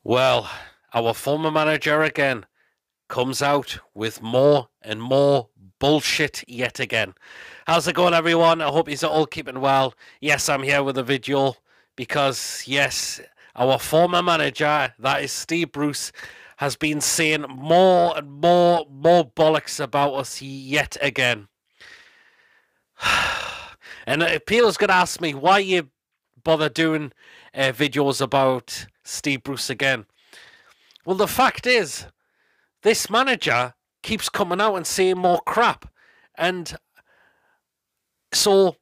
Well, our former manager again comes out with more and more bullshit yet again. How's it going, everyone? I hope you're all keeping well. Yes, I'm here with a video because, yes, our former manager, that is Steve Bruce, has been saying more and more bollocks about us yet again. And people's going to ask me, why you bother doing videos about Steve Bruce again? Well, the fact is, this manager keeps coming out and saying more crap. And so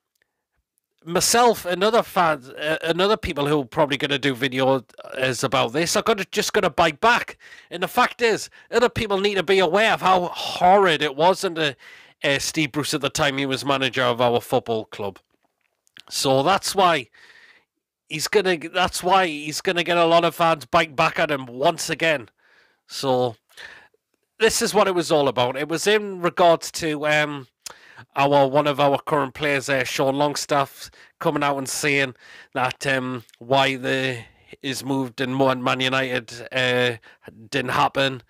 myself and other fans and other people who are probably going to do videos about this are just going to bite back. And the fact is, other people need to be aware of how horrid it was under Steve Bruce at the time he was manager of our football club. So that's why he's gonna get a lot of fans bite back at him once again. So this is what it was all about. It was in regards to one of our current players, Sean Longstaff, coming out and saying that why his move in Man United didn't happen,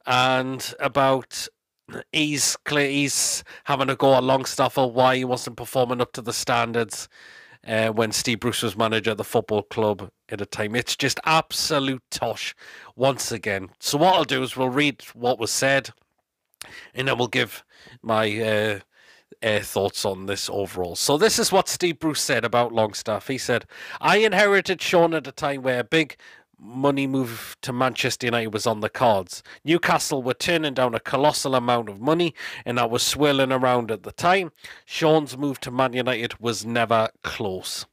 and about he's having a go at Longstaff or why he wasn't performing up to the standards when Steve Bruce was manager of the football club at a time. It's just absolute tosh once again. So what I'll do is we'll read what was said, and then we'll give my thoughts on this overall. So this is what Steve Bruce said about Longstaff. He said, "I inherited Sean at a time where a big money move to Manchester United was on the cards. Newcastle were turning down a colossal amount of money, and that was swirling around at the time. Sean's move to Man United was never close."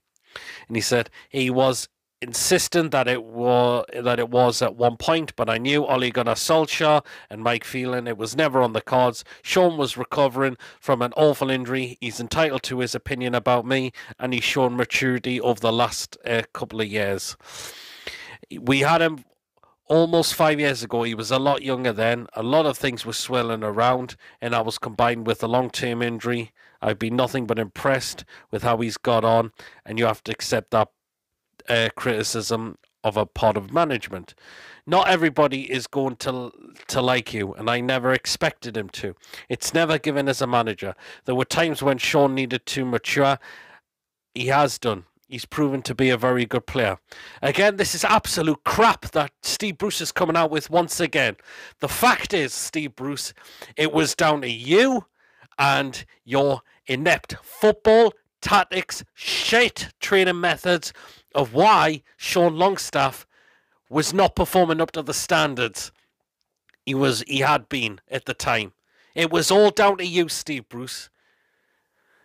And he said he was insistent that it was at one point, but I knew Ole Gunnar Solskjaer and Mike Phelan it was never on the cards. Sean was recovering from an awful injury. He's entitled to his opinion about me, and he's shown maturity over the last couple of years. We had him almost 5 years ago. He was a lot younger then. A lot of things were swirling around, and that was combined with a long-term injury. I've been nothing but impressed with how he's got on, and you have to accept that criticism of a part of management. Not everybody is going to like you, and I never expected him to. It's never given as a manager. There were times when Sean needed to mature. He has done. He's proven to be a very good player. Again, this is absolute crap that Steve Bruce is coming out with once again. The fact is, Steve Bruce, it was down to you and your inept football tactics, shit training methods of why Sean Longstaff was not performing up to the standards he had been at the time. It was all down to you, Steve Bruce.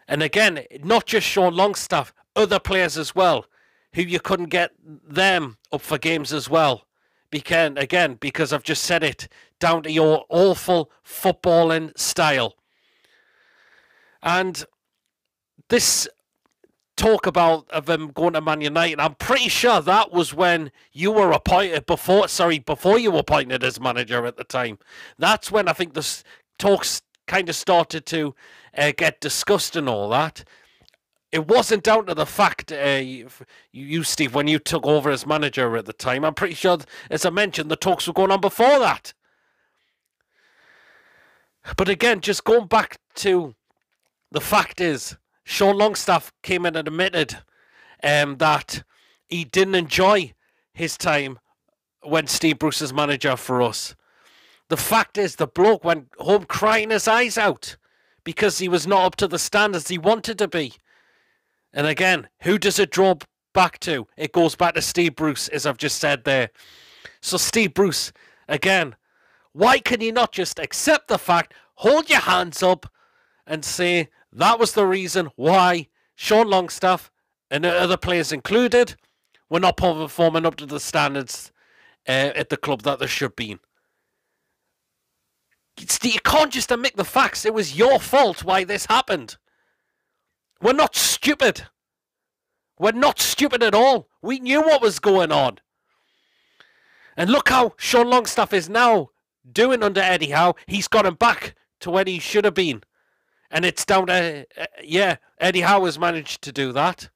And again, not just Sean Longstaff, other players as well, who you couldn't get them up for games as well. Because I've just said it, down to your awful footballing style. And this talk of him going to Man United, I'm pretty sure that was when you were appointed before you were appointed as manager at the time. That's when I think the talks kind of started to get discussed and all that. It wasn't down to the fact, you, Steve, when you took over as manager at the time. I'm pretty sure, as I mentioned, the talks were going on before that. But again, just going back to the fact is, Sean Longstaff came in and admitted that he didn't enjoy his time when Steve Bruce was manager for us. The fact is, the bloke went home crying his eyes out because he was not up to the standards he wanted to be. And again, who does it draw back to? It goes back to Steve Bruce, as I've just said there. So Steve Bruce, again, why can you not just accept the fact, hold your hands up and say that was the reason why Sean Longstaff and the other players included were not performing up to the standards at the club that they should be? You can't just admit the facts. It was your fault why this happened. We're not stupid. We're not stupid at all. We knew what was going on. And look how Sean Longstaff is now doing under Eddie Howe. He's got him back to where he should have been. And it's down to, Eddie Howe has managed to do that.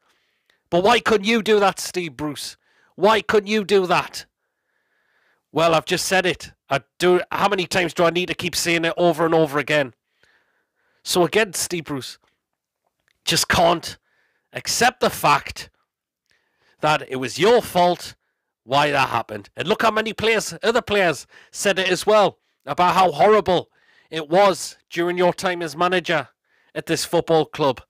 But why couldn't you do that, Steve Bruce? Why couldn't you do that? Well, I've just said it. How many times do I need to keep saying it over and over again? So again, Steve Bruce just can't accept the fact that it was your fault why that happened. And look how many other players said it as well, about how horrible it was during your time as manager at this football club.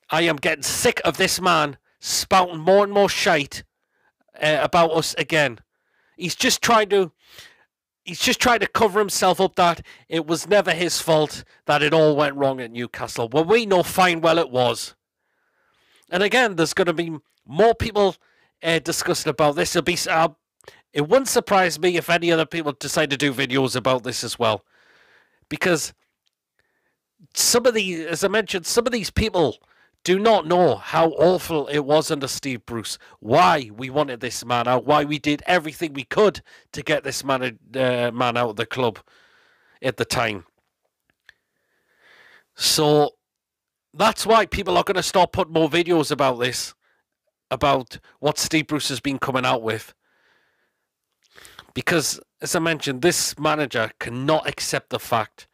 I am getting sick of this man spouting more and more shite about us again. He's just trying to cover himself up that it was never his fault that it all went wrong at Newcastle. Well, we know fine well it was. And again, there's going to be more people discussing about this. It wouldn't surprise me if any other people decide to do videos about this as well. Because as I mentioned, some of these people do not know how awful it was under Steve Bruce, why we wanted this man out, why we did everything we could to get this man out of the club at the time. So that's why people are going to start putting more videos about this, about what Steve Bruce has been coming out with. Because, as I mentioned, this manager cannot accept the fact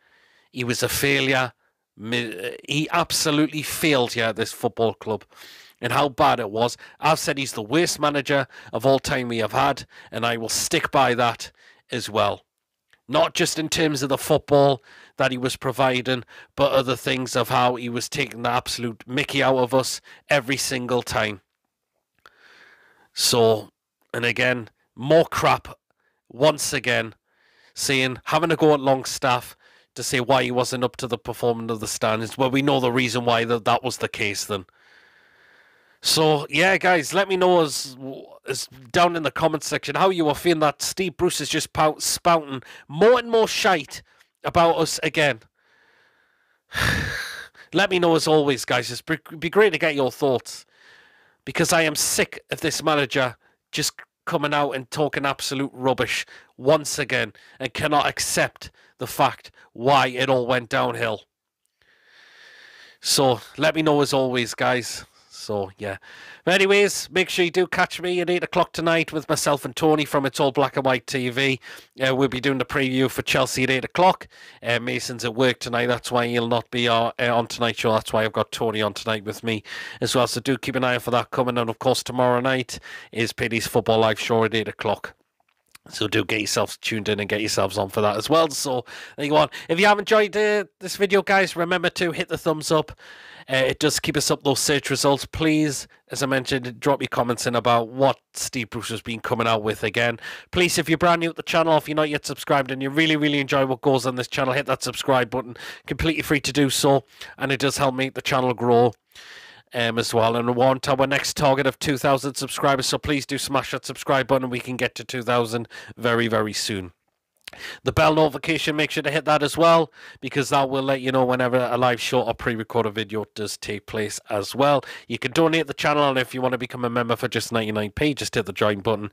he was a failure. He absolutely failed here at this football club and how bad it was. I've said he's the worst manager of all time we have had, and I will stick by that as well. Not just in terms of the football that he was providing, but other things of how he was taking the absolute mickey out of us every single time. So, and again, more crap once again, having a go at Longstaff to say why he wasn't up to the performance of the standards. Well, we know the reason why that was the case then. So, yeah, guys, let me know as down in the comment section how you were feeling that Steve Bruce is just spouting more and more shite about us again. Let me know as always, guys. It'd be great to get your thoughts, because I am sick of this manager just coming out and talking absolute rubbish once again and cannot accept the fact why it all went downhill. So let me know as always, guys. So yeah, but anyways, make sure you do catch me at 8 o'clock tonight with myself and Tony from It's All Black and White TV. We'll be doing the preview for Chelsea at 8 o'clock. Mason's at work tonight, that's why he'll not be on tonight's show. That's why I've got Tony on tonight with me as well. So do keep an eye out for that coming. And of course, tomorrow night is Paddy's Football Live Show at 8 o'clock. So do get yourselves tuned in and get yourselves on for that as well. So there you go. If you have enjoyed this video, guys, remember to hit the thumbs up. It does keep us up those search results. Please, as I mentioned, drop your comments in about what Steve Bruce has been coming out with again. Please, if you're brand new at the channel, if you're not yet subscribed and you really, really enjoy what goes on this channel, hit that subscribe button. Completely free to do so. And it does help make the channel grow as well. And we want our next target of 2,000 subscribers. So please do smash that subscribe button. We can get to 2,000 very, very soon. The bell notification, make sure to hit that as well, because that will let you know whenever a live show or pre-recorded video does take place as well. You can donate the channel, and if you want to become a member for just 99p, just hit the join button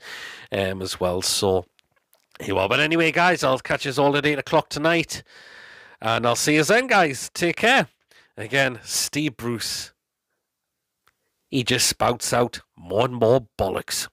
as well. So here you are. But anyway, guys, I'll catch you all at 8 o'clock tonight, and I'll see you then, guys. Take care. Again, Steve Bruce, he just spouts out more and more bollocks.